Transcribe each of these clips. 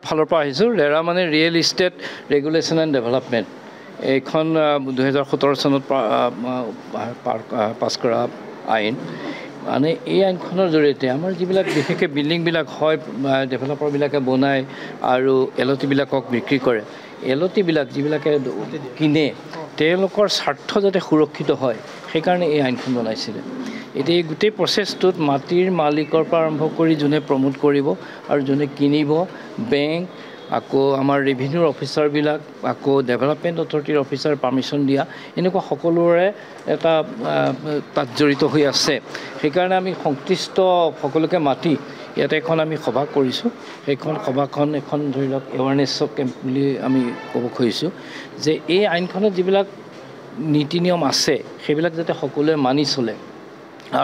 ফালৰ পৰা আহিছোঁ। ৰেৰা মানে real estate regulation and development, এইখন 2017 চনত পাছ কৰা আইন। মানে এই আইনখনৰ জৰিয়তে আমাৰ যিবিলাক বিশেষকৈ বিল্ডিংবিলাক হয় ডেভেলপাৰবিলাকে বনায় আৰু এলটিবিলাকক বিক্ৰী কৰে, এলটিবিলাক যিবিলাকে কিনে তেওঁলোকৰ স্বাৰ্থ যাতে সুৰক্ষিত হয় সেইকাৰণে এই আইনখন বনাইছিলে। এতিয়া এই গোটেই প্ৰচেছটোত মাটিৰ মালিকৰ পৰা আৰম্ভ কৰি যোনে প্ৰমোট কৰিব আৰু যোনে কিনিব, বেংক, আকৌ আমাৰ ৰেভিনিউৰ অফিচাৰবিলাক, আকৌ ডেভেলপমেণ্ট অথৰিটিৰ অফিচাৰ পাৰ্মিশ্যন দিয়া, এনেকুৱা সকলোৰে এটা তাত জড়িত হৈ আছে। সেইকাৰণে আমি সংশ্লিষ্ট সকলোকে মাতি ইয়াতে এখন আমি সভা কৰিছোঁ। সেইখন সভাখন এখন ধৰি লওক এৱাৰনেছ কেম্প বুলি আমি ক'ব খুজিছোঁ যে এই আইনখনত যিবিলাক নীতি নিয়ম আছে সেইবিলাক যাতে সকলোৱে মানি চলে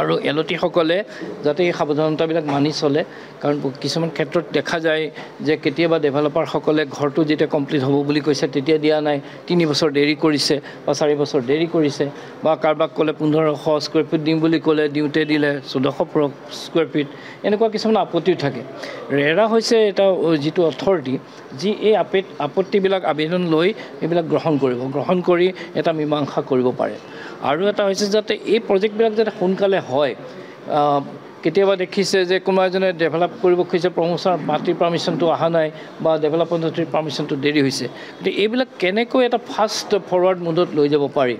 আৰু এলটিসকলে যাতে এই সাৱধানতাবিলাক মানি চলে। কাৰণ কিছুমান ক্ষেত্ৰত দেখা যায় যে কেতিয়াবা ডেভেলপাৰসকলে ঘৰটো যেতিয়া কমপ্লিট হ'ব বুলি কৈছে তেতিয়া দিয়া নাই, 3 বছৰ দেৰি কৰিছে বা 4 বছৰ দেৰি কৰিছে, বা কাৰোবাক ক'লে 1500 স্কুৱেৰ ফিট দিম বুলি ক'লে দিওঁতে দিলে 1400 স্কুৱেৰ ফিট, এনেকুৱা কিছুমান আপত্তিও থাকে। ৰেৰা হৈছে এটা যিটো অথৰিটি যি এই আপত্তিবিলাক আবেদন লৈ এইবিলাক গ্ৰহণ কৰি এটা মীমাংসা কৰিব পাৰে। আৰু এটা হৈছে যাতে এই প্ৰজেক্টবিলাক যাতে সোনকালে হয়। কেতিয়াবা দেখিছে যে কোনোবা এজনে ডেভেলপ কৰিব খুজিছে, প্ৰমোচন মাটিৰ পাৰ্মিশ্যনটো অহা নাই বা ডেভেলপমেণ্ট অথৰিটিৰ পাৰ্মিশ্যনটো দেৰি হৈছে। গতিকে এইবিলাক কেনেকৈ এটা ফাষ্ট ফৰৱাৰ্ড মুডত লৈ যাব পাৰি।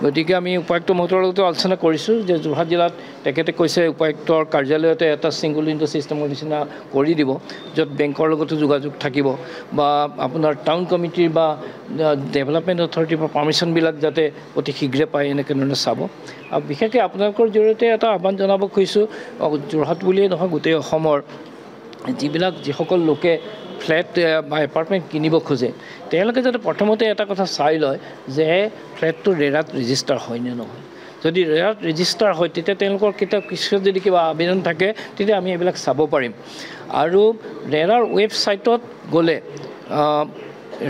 গতিকে আমি উপায়ুক্ত মহোদয়ৰ লগতো আলোচনা কৰিছোঁ যে যোৰহাট জিলাত তেখেতে কৈছে উপায়ুক্তৰ কাৰ্যালয়তে এটা ছিংগল উইণ্ডো ছিষ্টেমৰ নিচিনা কৰি দিব, য'ত বেংকৰ লগতো যোগাযোগ থাকিব বা আপোনাৰ টাউন কমিটিৰ বা ডেভেলপমেণ্ট অথৰিটিৰ পৰা পাৰ্মিশ্যনবিলাক যাতে অতি শীঘ্ৰে পায় এনেকৈ ধৰণে চাব। আৰু বিশেষকৈ আপোনালোকৰ জৰিয়তে এটা আহ্বান জনাব খুজিছোঁ, যোৰহাট বুলিয়েই নহয় গোটেই অসমৰ যিসকল লোকে ফ্লেট বা এপাৰ্টমেণ্ট কিনিব খোজে তেওঁলোকে যাতে প্ৰথমতে এটা কথা চাই লয় যে ফ্লেটটো ৰেৰাত ৰেজিষ্টাৰ হয় নে নহয়। যদি ৰেৰাত ৰেজিষ্টাৰ হয় তেতিয়া তেওঁলোকৰ কিছু যদি কিবা আবেদন থাকে তেতিয়া আমি এইবিলাক চাব পাৰিম। আৰু ৰেৰাৰ ৱেবছাইটত গ'লে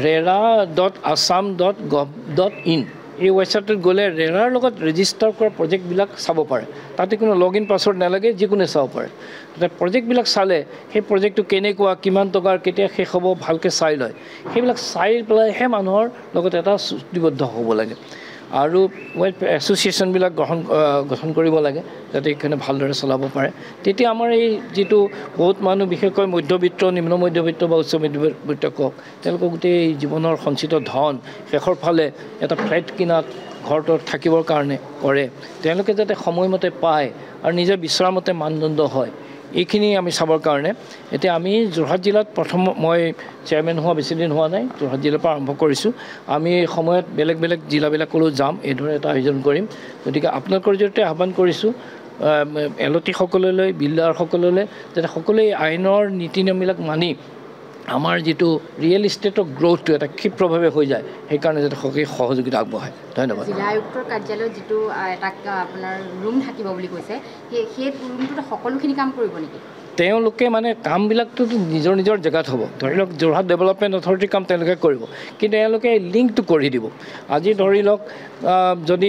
rera.assam.gov.in এই ৱেবছাইটত গ'লে ৰেৰাৰ লগত ৰেজিষ্টাৰ কৰা প্ৰজেক্টবিলাক চাব পাৰে। তাতে কোনো লগ ইন পাছৱৰ্ড নালাগে, যিকোনো চাব পাৰে। প্ৰজেক্টবিলাক চালে সেই প্ৰজেক্টটো কেনেকুৱা, কিমান টকাৰ, কেতিয়া শেষ হ'ব ভালকৈ চাই লয়। সেইবিলাক চাই পেলাইহে মানুহৰ লগত এটা চুক্তিবদ্ধ হ'ব লাগে। আৰু এছ'চিয়েশ্যনবিলাক গঠন কৰিব লাগে যাতে এইখিনি ভালদৰে চলাব পাৰে। তেতিয়া আমাৰ এই যিটো বহুত মানুহ বিশেষকৈ মধ্যবিত্ত, নিম্ন মধ্যবিত্ত বা উচ্চ মধ্যবিত্ত কওক, তেওঁলোকৰ গোটেই জীৱনৰ সঞ্চিত ধন শেষৰ ফালে এটা ফ্লেট কিনাত ঘৰটোত থাকিবৰ কাৰণে কৰে, তেওঁলোকে যাতে সময়মতে পায় আৰু নিজে বিচৰামতে মানদণ্ড হয়, এইখিনি আমি চাবৰ কাৰণে এতিয়া আমি যোৰহাট জিলাত মই চেয়াৰমেন হোৱা বেছিদিন হোৱা নাই, যোৰহাট জিলাৰ পৰা আৰম্ভ কৰিছোঁ। আমি সময়ত বেলেগ বেলেগ জিলাবিলাকলৈ যাম, এইদৰে এটা আয়োজন কৰিম। গতিকে আপোনালোকৰ জৰিয়তে আহ্বান কৰিছোঁ এলটিসকললৈ, বিল্ডাৰসকললৈ যাতে সকলোৱে আইনৰ নীতি নিয়মবিলাক মানি আমাৰ যিটো ৰিয়েল ইষ্টেটৰ গ্ৰ'থটো এটা ক্ষিপ্ৰভাৱে হৈ যায়, সেইকাৰণে যাতে সকলোৱে সহযোগিতা আগবঢ়ায়। ধন্যবাদ। জিলা আয়ুক্তৰ কাৰ্যালয়ত যিটো এটা আপোনাৰ ৰুম থাকিব বুলি কৈছে, সেই ৰুমটোত সকলোখিনি কাম কৰিব নেকি? তেওঁলোকে মানে কামবিলাকতো নিজৰ নিজৰ জেগাত হ'ব। ধৰি লওক যোৰহাট ডেভেলপমেণ্ট অথৰিটিৰ কাম তেওঁলোকে কৰিব, কিন্তু তেওঁলোকে লিংকটো কৰি দিব। আজি ধৰি লওক যদি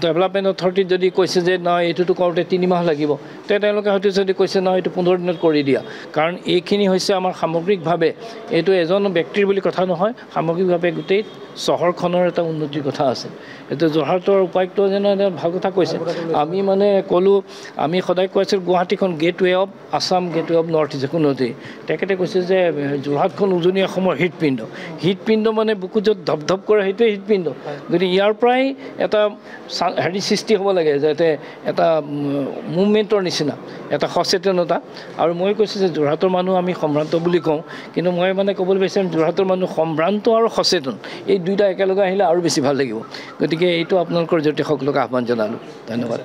ডেভেলপমেণ্ট অথৰিটিত যদি কৈছে যে নহয় এইটোতো কৰোঁতে 3 মাহ লাগিব, তেওঁলোকে হয়তো যদি কৈছে নহয় এইটো 15 দিনত কৰি দিয়া। কাৰণ এইখিনি হৈছে আমাৰ সামগ্ৰিকভাৱে, এইটো এজন ব্যক্তিৰ বুলি কথা নহয়, সামগ্ৰিকভাৱে গোটেই চহৰখনৰ এটা উন্নতিৰ কথা আছে। এইটো যোৰহাটৰ উপায়ুক্তজনে ভাল কথা কৈছে। আমি মানে ক'লোঁ, আমি সদায় কৈ আছিলোঁ গুৱাহাটীখন gateway of Assam, gateway of north east কোনোতেই। তেখেতে কৈছে যে যোৰহাটখন উজনি অসমৰ হৃদপিণ্ড মানে বুকু য'ত ধপধপ কৰে সেইটোৱে হৃদপিণ্ড। গতিকে ইয়াৰ পৰাই এটা সৃষ্টি হ'ব লাগে, যাতে এটা মুভমেণ্টৰ নিচিনা এটা সচেতনতা। আৰু মই কৈছোঁ যে যোৰহাটৰ মানুহ আমি সম্ভ্ৰান্ত বুলি কওঁ, কিন্তু মই মানে ক'বলৈ বিচাৰিম যোৰহাটৰ মানুহ সম্ভ্ৰান্ত আৰু সচেতন, এই দুইটা একেলগে আহিলে আৰু বেছি ভাল লাগিব। গতিকে এইটো আপোনালোকৰ জৰিয়তে সকলোকে আহ্বান জনালোঁ। ধন্যবাদ।